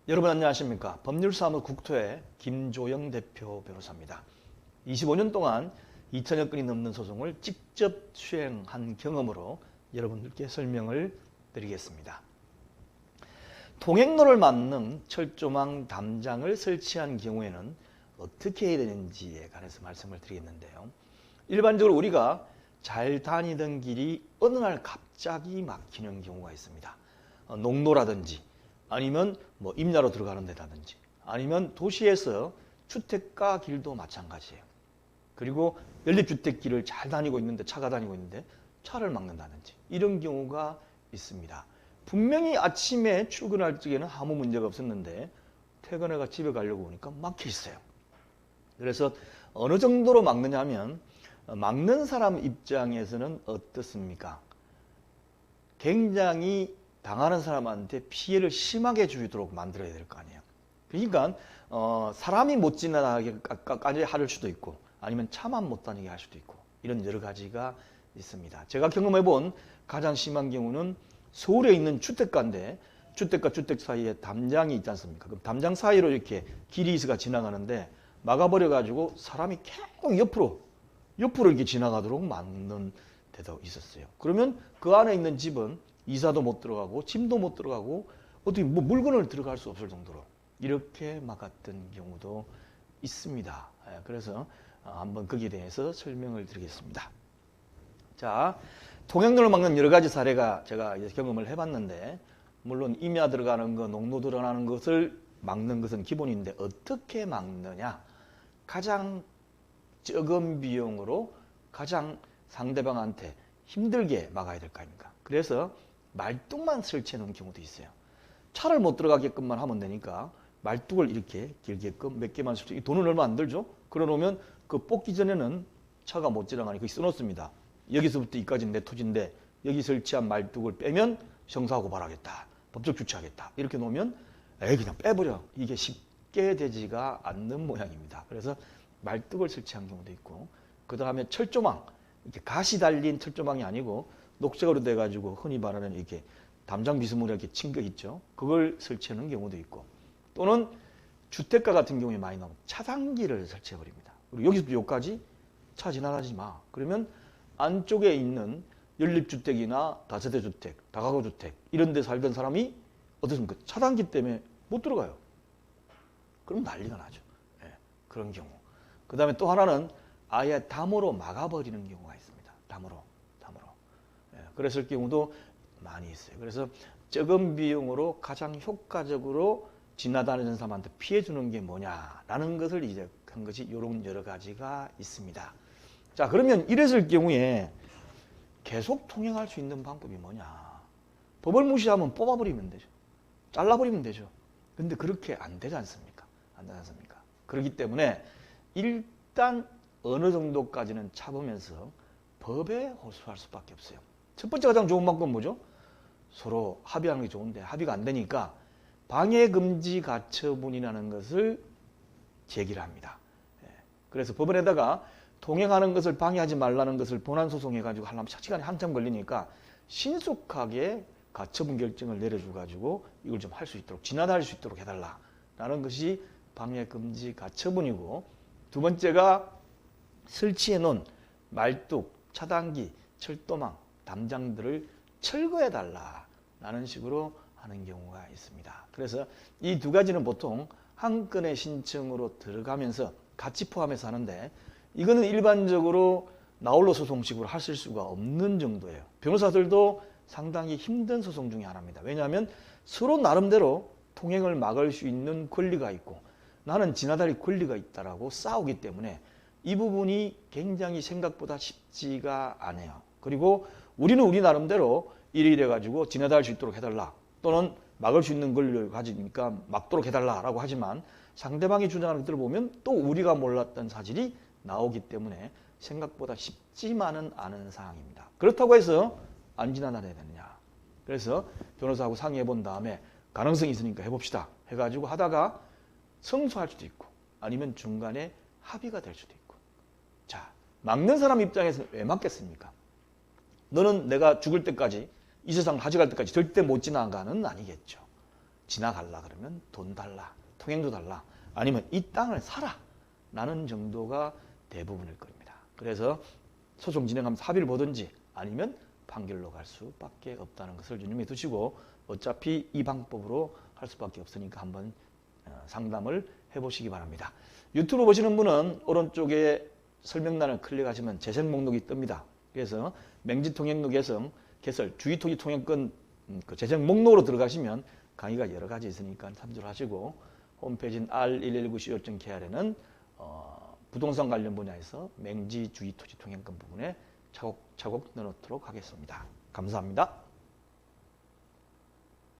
여러분 안녕하십니까? 법률사무 국토의 김조영 대표 변호사입니다. 25년 동안 2천여 건이 넘는 소송을 직접 수행한 경험으로 여러분들께 설명을 드리겠습니다. 통행로를 막는 철조망 담장을 설치한 경우에는 어떻게 해야 되는지에 관해서 말씀을 드리겠는데요. 일반적으로 우리가 잘 다니던 길이 어느 날 갑자기 막히는 경우가 있습니다. 농로라든지 아니면 임야로 들어가는 데라든지 아니면 도시에서 주택가 길도 마찬가지예요. 그리고 연립주택길을 잘 다니고 있는데 차가 다니고 있는데 차를 막는다든지 이런 경우가 있습니다. 분명히 아침에 출근할 적에는 아무 문제가 없었는데 퇴근해가 집에 가려고 보니까 막혀 있어요. 그래서 어느 정도로 막느냐 하면 막는 사람 입장에서는 어떻습니까? 굉장히 당하는 사람한테 피해를 심하게 주도록 만들어야 될 거 아니에요. 그러니까 사람이 못 지나가게까지 할 수도 있고 아니면 차만 못 다니게 할 수도 있고 이런 여러 가지가 있습니다. 제가 경험해본 가장 심한 경우는 서울에 있는 주택가인데 주택과 주택 사이에 담장이 있지 않습니까? 그럼 담장 사이로 이렇게 길이 있어가 지나가는데 막아버려가지고 사람이 계속 옆으로 이렇게 지나가도록 막는 데도 있었어요. 그러면 그 안에 있는 집은 이사도 못 들어가고 짐도 못 들어가고 어떻게 물건을 들어갈 수 없을 정도로 이렇게 막았던 경우도 있습니다. 그래서 한번 거기에 대해서 설명을 드리겠습니다. 자, 통행로를 막는 여러 가지 사례가 제가 이제 경험을 해봤는데 물론 임야 들어가는 거, 농로 들어가는 것을 막는 것은 기본인데 어떻게 막느냐? 가장 적은 비용으로 가장 상대방한테 힘들게 막아야 될 거 아닙니까? 그래서 말뚝만 설치해 놓은 경우도 있어요. 차를 못 들어가게끔만 하면 되니까 말뚝을 이렇게 길게끔 몇 개만 설치. 돈은 얼마 안 들죠? 그래 놓으면 그 뽑기 전에는 차가 못 지나가니 거기 써놓습니다. 여기서부터 여기까지는 내 토지인데 여기 설치한 말뚝을 빼면 형사고발하겠다. 법적 조치하겠다. 이렇게 놓으면 그냥 빼버려. 이게 쉽게 되지가 않는 모양입니다. 그래서 말뚝을 설치한 경우도 있고 그 다음에 철조망. 이렇게 가시 달린 철조망이 아니고 녹색으로 돼가지고 흔히 말하는 이렇게 담장 비스무리하게 이렇게 친 거 있죠. 그걸 설치하는 경우도 있고 또는 주택가 같은 경우에 많이 나오면 차단기를 설치해버립니다. 그리고 여기서부터 여기까지 차 지나가지 마. 그러면 안쪽에 있는 연립주택이나 다세대주택, 다가구주택 이런 데 살던 사람이 어떻습니까? 차단기 때문에 못 들어가요. 그럼 난리가 나죠. 그런 경우. 그 다음에 또 하나는 아예 담으로 막아버리는 경우가 있습니다. 담으로. 그랬을 경우도 많이 있어요. 그래서 적은 비용으로 가장 효과적으로 지나다니는 사람한테 피해 주는 게 뭐냐라는 것을 이제 한 것이 이런 여러 가지가 있습니다. 자, 그러면 이랬을 경우에 계속 통행할 수 있는 방법이 뭐냐? 법을 무시하면 뽑아버리면 되죠. 잘라버리면 되죠. 근데 그렇게 안 되지 않습니까? 안 되지 않습니까? 그렇기 때문에 일단 어느 정도까지는 참으면서 법에 호소할 수밖에 없어요. 첫 번째 가장 좋은 방법은 뭐죠? 서로 합의하는 게 좋은데 합의가 안 되니까 방해금지 가처분이라는 것을 제기를 합니다. 그래서 법원에다가 통행하는 것을 방해하지 말라는 것을 본안소송해가지고 하려면 시간이 한참 걸리니까 신속하게 가처분 결정을 내려줘가지고 이걸 좀 할 수 있도록 지나다닐 수 있도록 해달라라는 것이 방해금지 가처분이고 두 번째가 설치해 놓은 말뚝, 차단기, 철도망, 담장들을 철거해달라라는 식으로 하는 경우가 있습니다. 그래서 이 두 가지는 보통 한 건의 신청으로 들어가면서 같이 포함해서 하는데 이거는 일반적으로 나홀로 소송식으로 하실 수가 없는 정도예요. 변호사들도 상당히 힘든 소송 중에 하나입니다. 왜냐하면 서로 나름대로 통행을 막을 수 있는 권리가 있고 나는 지나다닐 권리가 있다라고 싸우기 때문에 이 부분이 굉장히 생각보다 쉽지가 않아요. 그리고 우리는 우리 나름대로 이래 가지고 지나다닐 수 있도록 해달라 또는 막을 수 있는 권리를 가지니까 막도록 해달라라고 하지만 상대방이 주장하는 것들을 보면 또 우리가 몰랐던 사실이 나오기 때문에 생각보다 쉽지만은 않은 상황입니다. 그렇다고 해서 안 지나다녀야 되느냐. 그래서 변호사하고 상의해 본 다음에 가능성이 있으니까 해봅시다 해가지고 하다가 성수할 수도 있고 아니면 중간에 합의가 될 수도 있고. 자, 막는 사람 입장에서는 왜 막겠습니까? 너는 내가 죽을 때까지 이 세상을 가져갈 때까지 절대 못 지나가는 아니겠죠. 지나갈라 그러면 돈 달라, 통행료 달라, 아니면 이 땅을 사라 라는 정도가 대부분일 겁니다. 그래서 소송 진행하면서 합의를 보든지 아니면 판결로 갈 수밖에 없다는 것을 유념해 두시고, 어차피 이 방법으로 할 수밖에 없으니까 한번 상담을 해보시기 바랍니다. 유튜브 보시는 분은 오른쪽에 설명란을 클릭하시면 재생 목록이 뜹니다. 그래서 맹지통행로 개설 주의토지 통행권 그 재생 목록으로 들어가시면 강의가 여러 가지 있으니까 참조를 하시고, 홈페이지인 r119co.kr에는 부동산 관련 분야에서 맹지 주의토지 통행권 부분에 차곡차곡 넣어놓도록 하겠습니다. 감사합니다.